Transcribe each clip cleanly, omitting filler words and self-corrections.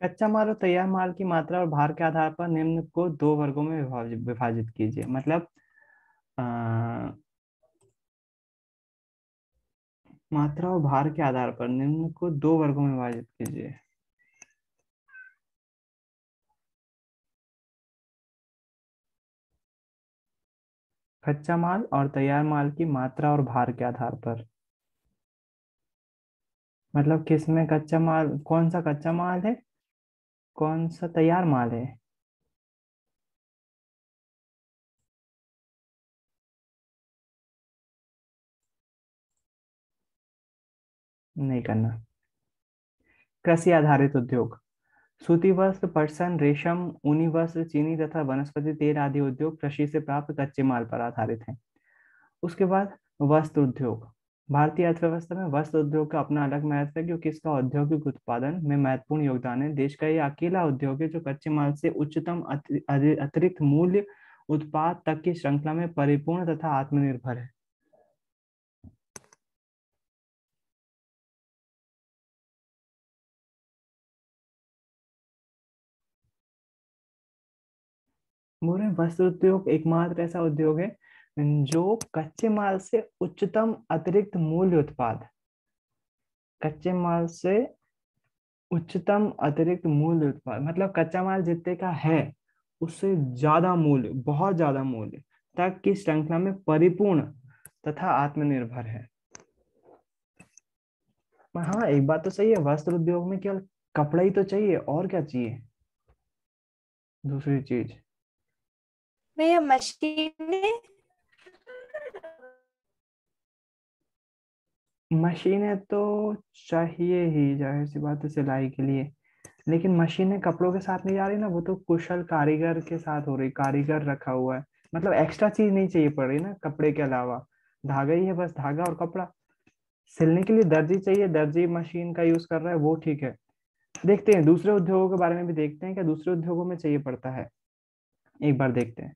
कच्चा माल और तैयार माल की मात्रा और भार के आधार पर निम्न को दो वर्गों में विभाजित कीजिए। मतलब अ, मात्रा और भार के आधार पर निम्न को दो वर्गों में विभाजित कीजिए। कच्चा माल और तैयार माल की मात्रा और भार के आधार पर, मतलब किसमें कच्चा माल, कौन सा कच्चा माल है, कौन सा तैयार माल है। नहीं करना। कृषि आधारित उद्योग, सूती वस्त्र, पटसन, रेशम, ऊनी वस्त्र, चीनी तथा वनस्पति तेल आदि उद्योग कृषि से प्राप्त कच्चे माल पर आधारित हैं। उसके बाद वस्त्र उद्योग, भारतीय अर्थव्यवस्था में वस्त्र उद्योग का अपना अलग महत्व है क्योंकि इसका औद्योगिक उत्पादन में महत्वपूर्ण योगदान है। देश का ये अकेला उद्योग है जो कच्चे माल से उच्चतम अतिरिक्त मूल्य उत्पाद तक की श्रृंखला में परिपूर्ण तथा आत्मनिर्भर है। पूरे वस्त्र उद्योग एकमात्र ऐसा उद्योग है जो कच्चे माल से उच्चतम अतिरिक्त मूल्य उत्पाद, कच्चे माल से उच्चतम अतिरिक्त मूल्य उत्पाद मतलब कच्चा माल जितने का है उससे ज्यादा मूल्य, बहुत ज्यादा मूल्य तक की श्रृंखला में परिपूर्ण तथा आत्मनिर्भर है। पर हाँ, एक बात तो सही है, वस्त्र उद्योग में केवल कपड़ा ही तो चाहिए, और क्या चाहिए दूसरी चीज। भैया मशीनें। मशीनें तो चाहिए ही, जाहिर सी बात है सिलाई के लिए। लेकिन मशीनें कपड़ों के साथ नहीं जा रही ना, वो तो कुशल कारीगर के साथ हो रही, कारीगर रखा हुआ है। मतलब एक्स्ट्रा चीज नहीं चाहिए पड़ रही ना कपड़े के अलावा, धागा ही है बस, धागा और कपड़ा। सिलने के लिए दर्जी चाहिए, दर्जी मशीन का यूज कर रहा है, वो ठीक है। देखते हैं दूसरे उद्योगों के बारे में भी, देखते हैं क्या दूसरे उद्योगों में चाहिए पड़ता है, एक बार देखते हैं।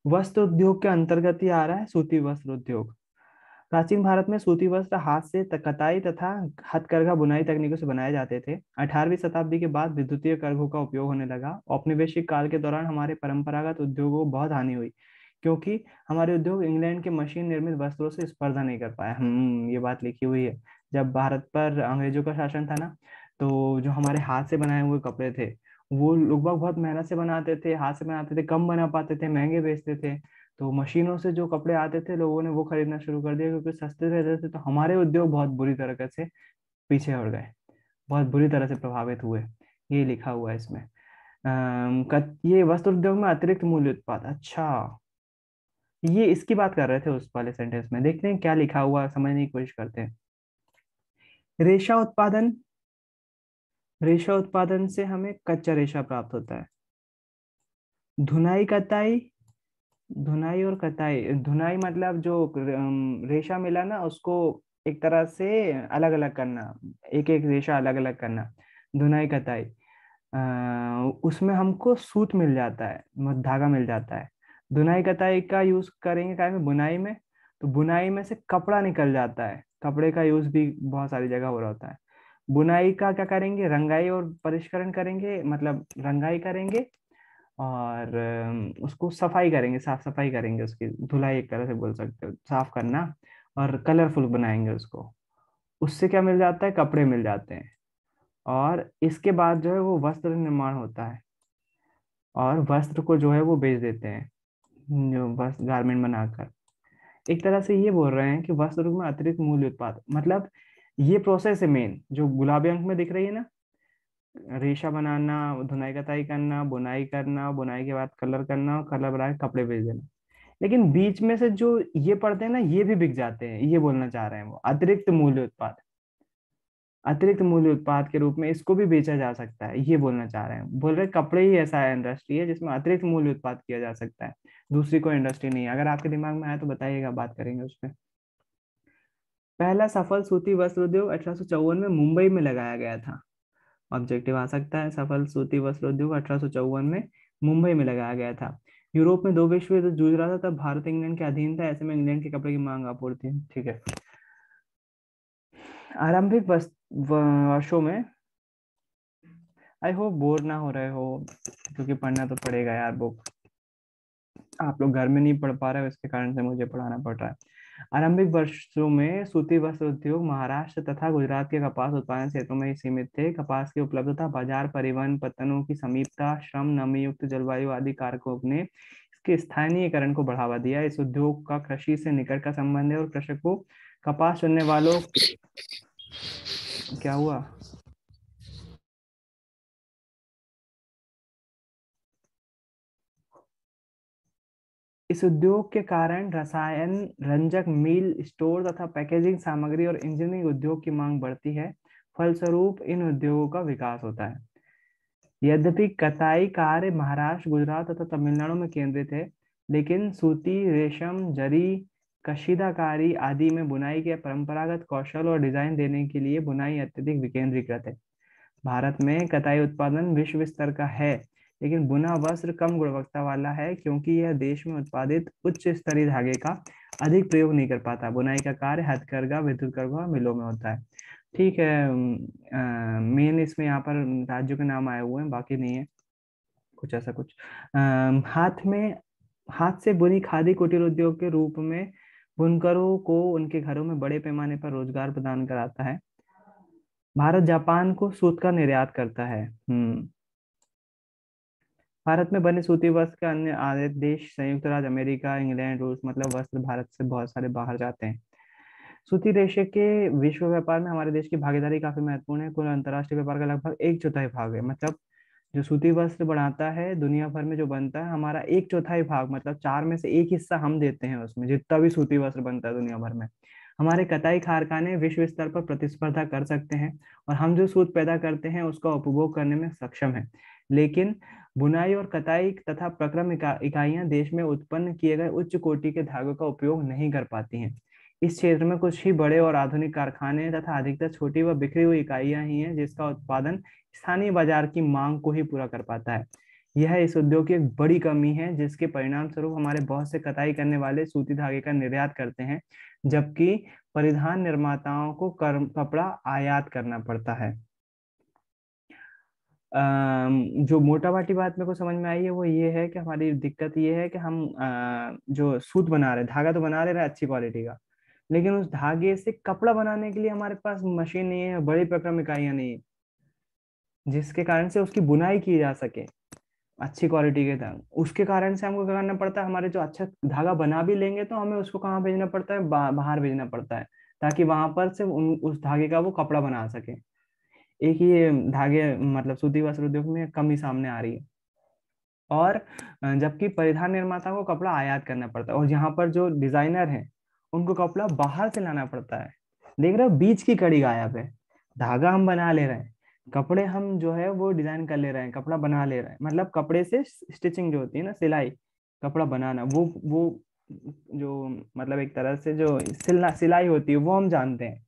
वस्त्र उद्योग के अंतर्गत ही आ रहा है सूती वस्त्र उद्योग। प्राचीन भारत में सूती वस्त्र हाथ से कताई तथा हथकरघा बुनाई तकनीकों से बनाए जाते थे। 18वीं शताब्दी के बाद विद्युतीय करघों का उपयोग होने लगा। औपनिवेशिक काल के दौरान हमारे परंपरागत उद्योगों को बहुत हानि हुई क्योंकि हमारे उद्योग इंग्लैंड के मशीन निर्मित वस्त्रों से स्पर्धा नहीं कर पाए। ये बात लिखी हुई है। जब भारत पर अंग्रेजों का शासन था ना, तो जो हमारे हाथ से बनाए हुए कपड़े थे वो लोग बाग बहुत मेहनत से बनाते थे, हाथ से बनाते थे, कम बना पाते थे, महंगे बेचते थे। तो मशीनों से जो कपड़े आते थे लोगों ने वो खरीदना शुरू कर दिया क्योंकि सस्ते रहते थे। तो हमारे उद्योग बहुत बुरी तरह से पीछे हट गए, बहुत बुरी तरह से प्रभावित हुए। ये लिखा हुआ है इसमें। ये वस्त्र उद्योग में अतिरिक्त मूल्य उत्पाद, अच्छा, ये इसकी बात कर रहे थे उस वाले सेंटेंस में। देखते हैं क्या लिखा हुआ, समझने की कोशिश करते हैं। रेशा उत्पादन, रेशा उत्पादन से हमें कच्चा रेशा प्राप्त होता है। धुनाई कताई, धुनाई और कताई, धुनाई मतलब जो रेशा मिला ना उसको एक तरह से अलग अलग करना, एक एक रेशा अलग अलग करना, धुनाई कताई। उसमें हमको सूत मिल जाता है, धागा मिल जाता है। धुनाई कताई का यूज करेंगे क्या में, बुनाई में। तो बुनाई में से कपड़ा निकल जाता है, कपड़े का यूज भी बहुत सारी जगह हो रहा होता है। बुनाई का क्या करेंगे, रंगाई और परिष्करण करेंगे, मतलब रंगाई करेंगे और उसको सफाई करेंगे, साफ सफाई करेंगे, उसकी धुलाई एक तरह से बोल सकते हो, साफ करना। और कलरफुल बनाएंगे उसको। उससे क्या मिल जाता है, कपड़े मिल जाते हैं। और इसके बाद जो है वो वस्त्र निर्माण होता है और वस्त्र को जो है वो बेच देते हैं, जो वस्त्र गारमेंट बनाकर। एक तरह से ये बोल रहे हैं कि वस्त्र में अतिरिक्त मूल्य उत्पाद, मतलब ये प्रोसेस है मेन जो गुलाबी अंक में दिख रही है ना, रेशा बनाना, धुनाई कताई करना, बुनाई करना, बुनाई के बाद कलर करना और कलर बना के कपड़े बेच देना। लेकिन बीच में से जो ये पड़ते हैं ना ये भी बिक जाते हैं, ये बोलना चाह रहे हैं वो अतिरिक्त मूल्य उत्पाद। अतिरिक्त मूल्य उत्पाद के रूप में इसको भी बेचा जा सकता है, ये बोलना चाह रहे हैं। बोल रहे कपड़े ही ऐसा है इंडस्ट्री है जिसमें अतिरिक्त मूल्य उत्पाद किया जा सकता है, दूसरी कोई इंडस्ट्री नहीं है। अगर आपके दिमाग में आया तो बताइएगा, बात करेंगे उस पर। पहला सफल सूती वस्त्र उद्योग 1854 में मुंबई में लगाया गया था। ऑब्जेक्टिव आ सकता है, सफल सूती वस्त्र उद्योग 1854 में मुंबई में लगाया गया था। यूरोप में दो विश्व युद्ध जूझ रहा था, तब भारत इंग्लैंड के अधीन था, ऐसे में इंग्लैंड के कपड़े की मांग आपूर्ति, ठीक है। आरंभिक वर्षों में आई होप बोर ना हो रहे हो, क्योंकि पढ़ना तो पड़ेगा यार बुक। आप लोग घर में नहीं पढ़ पा रहे हो, इसके कारण से मुझे पढ़ाना पड़ रहा है। आरंभिक वर्षों में सूती वस्त्र उद्योग महाराष्ट्र तथा गुजरात के कपास उत्पादन क्षेत्रों में ही सीमित थे। कपास की उपलब्धता, बाजार, परिवहन, पत्तनों की समीपता, श्रम, नमी युक्त जलवायु आदि कारकों ने इसके स्थानीयकरण को बढ़ावा दिया। इस उद्योग का कृषि से निकट का संबंध है और कृषक को कपास चुनने वालों, क्या हुआ? इस उद्योग के कारण रसायन, रंजक, मील, स्टोर तथा पैकेजिंग सामग्री और इंजीनियरिंग उद्योग की मांग बढ़ती है। फलस्वरूप इन उद्योगों का विकास होता है। यद्यपि कताई कार्य महाराष्ट्र, गुजरात तथा तमिलनाडु में केंद्रित है, लेकिन सूती, रेशम, जरी, कशीदाकारी आदि में बुनाई के परंपरागत कौशल और डिजाइन देने के लिए बुनाई अत्यधिक विकेंद्रीकृत है। भारत में कताई उत्पादन विश्व स्तर का है, लेकिन बुना वस्त्र कम गुणवत्ता वाला है, क्योंकि यह देश में उत्पादित उच्च स्तरीय धागे का अधिक प्रयोग नहीं कर पाता। बुनाई का कार्य हथकरघा, विद्युत करघा, मिलों में होता है। ठीक है, मेन इसमें यहाँ पर राज्यों के नाम आए हुए हैं, बाकी नहीं है कुछ ऐसा कुछ। हाथ से बुनी खादी कुटीर उद्योग के रूप में बुनकरों को उनके घरों में बड़े पैमाने पर रोजगार प्रदान कराता है। भारत जापान को सूत का निर्यात करता है। भारत में बने सूती वस्त्र के अन्य आयात देश संयुक्त राज्य अमेरिका, इंग्लैंड, रूस, मतलब वस्त्र भारत से बहुत सारे बाहर जाते हैं। सूती रेशे के विश्व व्यापार में हमारे देश की भागीदारी काफी महत्वपूर्ण है। कुल अंतर्राष्ट्रीय व्यापार का लगभग एक चौथाई भाग है। मतलब जो सूती वस्त्र बनाता है दुनिया भर में जो बनता है, हमारा एक चौथाई भाग, मतलब चार में से एक हिस्सा हम देते हैं उसमें, जितना भी सूती वस्त्र बनता है दुनिया भर में। हमारे कताई कारखाने विश्व स्तर पर प्रतिस्पर्धा कर सकते हैं और हम जो सूत पैदा करते हैं उसका उपभोग करने में सक्षम है। लेकिन बुनाई और कताई तथा प्रक्रम इकाइयां देश में उत्पन्न किए गए उच्च कोटि के धागों का उपयोग नहीं कर पाती हैं। इस क्षेत्र में कुछ ही बड़े और आधुनिक कारखाने तथा अधिकतर छोटी व बिखरी हुई इकाइयां ही हैं, जिसका उत्पादन स्थानीय बाजार की मांग को ही पूरा कर पाता है। यह इस उद्योग की एक बड़ी कमी है, जिसके परिणाम स्वरूप हमारे बहुत से कताई करने वाले सूती धागे का निर्यात करते हैं, जबकि परिधान निर्माताओं को कपड़ा आयात करना पड़ता है। जो मोटा मोटी बात मेरे को समझ में आई है वो ये है कि हमारी दिक्कत ये है कि हम जो सूत बना रहे हैं, धागा तो बना ले रहे हैं अच्छी क्वालिटी का, लेकिन उस धागे से कपड़ा बनाने के लिए हमारे पास मशीन नहीं है, बड़ी प्रक्रम इकाइयां नहीं है, जिसके कारण से उसकी बुनाई की जा सके अच्छी क्वालिटी के धागे। उसके कारण से हमको क्या करना पड़ता है, हमारे जो अच्छा धागा बना भी लेंगे तो हमें उसको कहाँ भेजना पड़ता है, बाहर भेजना पड़ता है, ताकि वहां पर से उस धागे का वो कपड़ा बना सके। एक ही धागे, मतलब सूती वस्त्र उद्योग में कमी सामने आ रही है। और जबकि परिधान निर्माता को कपड़ा आयात करना पड़ता है, और यहाँ पर जो डिजाइनर हैं उनको कपड़ा बाहर से लाना पड़ता है। देख रहे हो, बीच की कड़ी गायब है। धागा हम बना ले रहे हैं, कपड़े हम जो है वो डिजाइन कर ले रहे हैं, कपड़ा बना ले रहे हैं, मतलब कपड़े से स्टिचिंग जो होती है ना, सिलाई, कपड़ा बनाना, वो जो मतलब एक तरह से जो सिलाई होती है वो हम जानते हैं।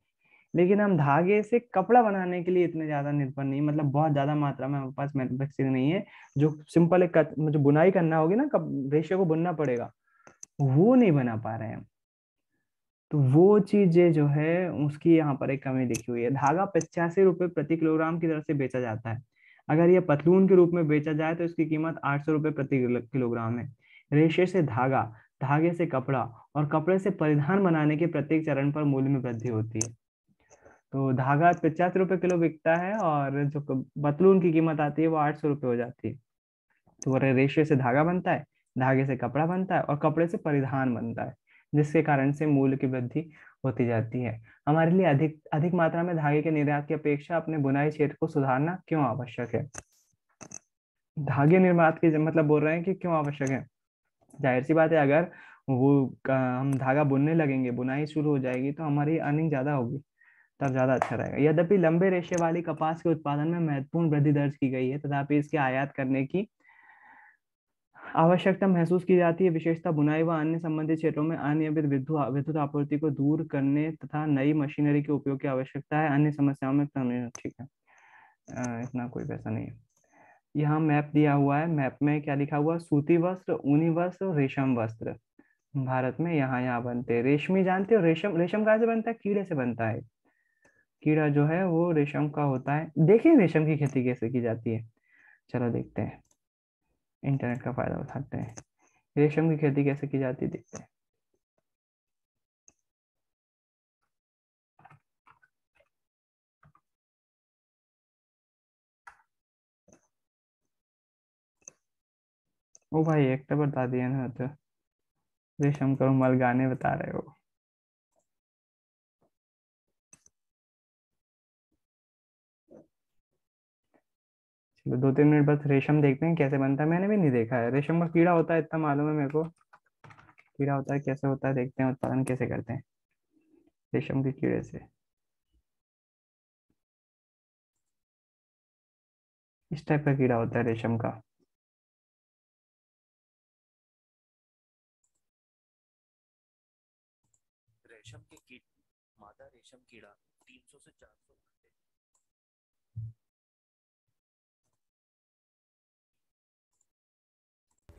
लेकिन हम धागे से कपड़ा बनाने के लिए इतने ज्यादा निर्भर नहीं, मतलब बहुत ज्यादा मात्रा में हमारे पास मैन्युफैक्चरिंग नहीं है। जो सिंपल एक जो बुनाई करना होगी ना, रेशे को बुनना पड़ेगा, वो नहीं बना पा रहे हैं। तो वो चीजें जो है उसकी यहाँ पर एक कमी दिखी हुई है। धागा 85 रुपये प्रति किलोग्राम की दर से बेचा जाता है। अगर ये पतलून के रूप में बेचा जाए तो इसकी कीमत 800 रुपये प्रति किलोग्राम है। रेशे से धागा, धागे से कपड़ा और कपड़े से परिधान बनाने के प्रत्येक चरण पर मूल्य में वृद्धि होती है। तो धागा 85 रुपये किलो बिकता है और जो पतलून की कीमत आती है वो 800 रुपये हो जाती है। तो रेशे से धागा बनता है, धागे से कपड़ा बनता है और कपड़े से परिधान बनता है, जिसके कारण से मूल्य की वृद्धि होती जाती है। हमारे लिए अधिक अधिक मात्रा में धागे के निर्यात की अपेक्षा अपने बुनाई क्षेत्र को सुधारना क्यों आवश्यक है? धागे निर्यात की मतलब बोल रहे हैं कि क्यों आवश्यक है। जाहिर सी बात है, अगर हम धागा बुनने लगेंगे, बुनाई शुरू हो जाएगी तो हमारी अर्निंग ज्यादा होगी, तब ज्यादा अच्छा रहेगा। यद्यपि लंबे रेशे वाली कपास के उत्पादन में महत्वपूर्ण वृद्धि दर्ज की गई है, तथापि इसके आयात करने की आवश्यकता महसूस की जाती है। विशेषतः बुनाई व अन्य संबंधित क्षेत्रों में अनियमित विद्युत आपूर्ति को दूर करने तथा नई मशीनरी के उपयोग की आवश्यकता है। अन्य समस्याओं में ठीक है, इतना कोई पैसा नहीं है। यहाँ मैप दिया हुआ है, मैप में क्या लिखा हुआ है, सूती वस्त्र, ऊनी वस्त्र और रेशम वस्त्र भारत में यहाँ यहाँ बनते हैं। रेशमी जानते हो, रेशम रेशम कहाँ से बनता है, कीड़े से बनता है। कीड़ा जो है वो रेशम का होता है। देखिए रेशम की खेती कैसे की जाती है, चलो देखते हैं, इंटरनेट का फायदा उठाते हैं, रेशम की खेती कैसे की जाती है देखते हैं। ओ भाई एक तो बता दिया ना, तो रेशम का रुमाल गाने बता रहे हो। चलो 2-3 मिनट बस रेशम देखते हैं कैसे बनता है, मैंने भी नहीं देखा है। रेशम का कीड़ा होता है इतना मालूम है मेरे को, कीड़ा होता है कैसे होता है देखते हैं, उत्पादन कैसे करते हैं रेशम के कीड़े से। इस टाइप का कीड़ा होता है रेशम का। रेशम के कीट मादा रेशम कीड़ा 300 से 400 घंटे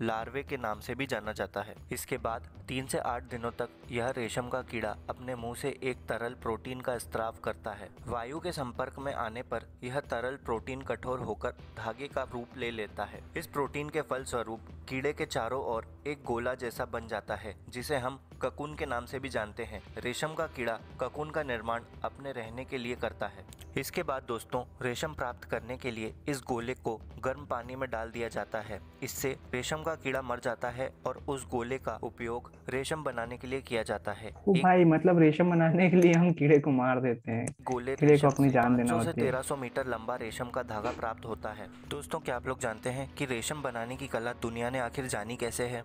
लार्वे के नाम से भी जाना जाता है। इसके बाद 3 से 8 दिनों तक यह रेशम का कीड़ा अपने मुंह से एक तरल प्रोटीन का स्त्राव करता है। वायु के संपर्क में आने पर यह तरल प्रोटीन कठोर होकर धागे का रूप ले लेता है। इस प्रोटीन के फलस्वरूप कीड़े के चारों ओर एक गोला जैसा बन जाता है, जिसे हम ककून के नाम से भी जानते हैं। रेशम का कीड़ा ककून का निर्माण अपने रहने के लिए करता है। इसके बाद दोस्तों, रेशम प्राप्त करने के लिए इस गोले को गर्म पानी में डाल दिया जाता है। इससे रेशम का कीड़ा मर जाता है और उस गोले का उपयोग रेशम बनाने के लिए किया जाता है। ओ एक भाई मतलब रेशम बनाने के लिए हम कीड़े को मार देते हैं, गोले कीड़े को रेशम अपनी से जान देना 500 से होती है। 1300 मीटर लंबा रेशम का धागा प्राप्त होता है। दोस्तों, क्या आप लोग जानते हैं कि रेशम बनाने की कला दुनिया ने आखिर जानी कैसे है?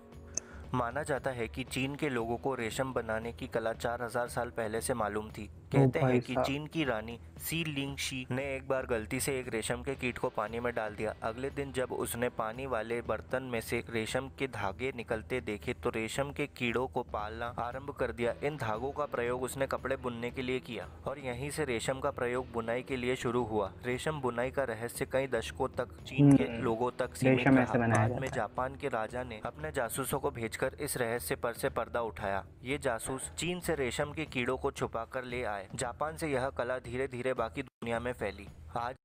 माना जाता है कि चीन के लोगों को रेशम बनाने की कला 4000 साल पहले से मालूम थी। ओ कहते हैं भाई कि साहब। चीन की रानी सी लिंग शी ने एक बार गलती से एक रेशम के कीट को पानी में डाल दिया। अगले दिन जब उसने पानी वाले बर्तन में से रेशम के धागे निकलते देखे तो रेशम के कीड़ों को पालना आरंभ कर दिया। इन धागों का प्रयोग उसने कपड़े बुनने के लिए किया और यहीं से रेशम का प्रयोग बुनाई के लिए शुरू हुआ। रेशम बुनाई का रहस्य कई दशकों तक चीन के लोगों तक सीमित रेशम रहा। ऐसे बनाया बाद में जाता है। जापान के राजा ने अपने जासूसों को भेजकर इस रहस्य पर से पर्दा उठाया। ये जासूस चीन से रेशम के कीड़ों को छुपा कर ले आए। जापान से यह कला धीरे धीरे बाकी दुनिया में फैली। आज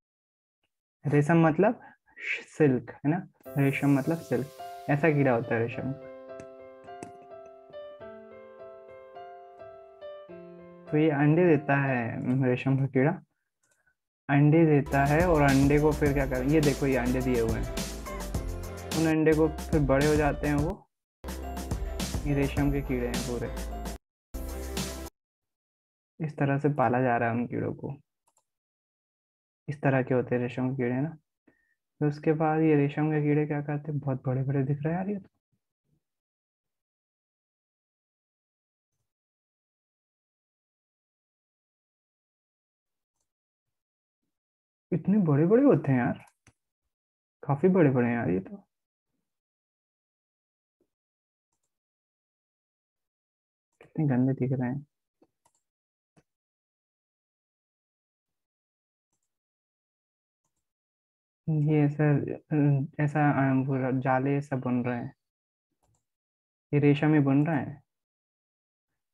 रेशम मतलब सिल्क है ना, रेशम मतलब सिल्क, ऐसा कीड़ा होता है रेशम। तो ये अंडे देता है रेशम का कीड़ा, अंडे देता है और अंडे को फिर क्या कर, ये देखो ये अंडे दिए हुए हैं, उन अंडे को फिर बड़े हो जाते हैं वो, ये रेशम के कीड़े हैं पूरे। इस तरह से पाला जा रहा है उन कीड़ों को, इस तरह के होते हैं रेशम के कीड़े ना। तो उसके बाद ये रेशम के कीड़े क्या करते हैं, बहुत बड़े बड़े दिख रहे हैं यार ये तो। इतने बड़े बड़े होते हैं यार, काफी बड़े बड़े हैं यार ये तो। कितने गंदे दिख रहे हैं ये। ऐसा ऐसा पूरा जाले सब बन रहे हैं, ये रेशम ही बन रहे हैं,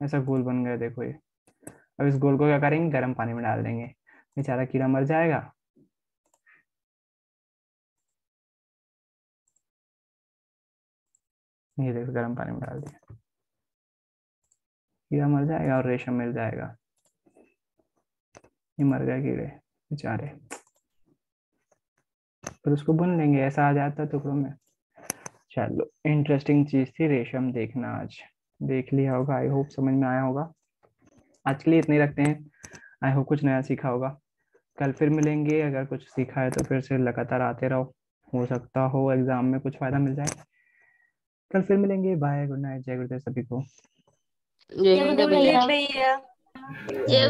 ऐसा गोल बन गया देखो ये। अब इस गोल को क्या करेंगे, गर्म पानी में डाल देंगे, बेचारा कीड़ा मर जाएगा। ये देखो गर्म पानी में डाल दिया, कीड़ा मर जाएगा और रेशम मिल जाएगा। ये मर गए कीड़े बेचारे, फिर उसको बुन लेंगे, ऐसा आ जाता है टुकड़ों में। चलो इंटरेस्टिंग चीज थी रेशम देखना, आज देख लिया होगा, आई होप समझ में आया होगा। आज के लिए इतने ही रखते हैं, आई होप कुछ नया सीखा होगा। कल फिर मिलेंगे, अगर कुछ सीखा है तो फिर से लगातार आते रहो, हो सकता हो एग्जाम में कुछ फायदा मिल जाए। कल फिर मिलेंगे, बाय, गुड नाइट, जय गुरुदेव सभी को। जय गुरुदेव भैया। जय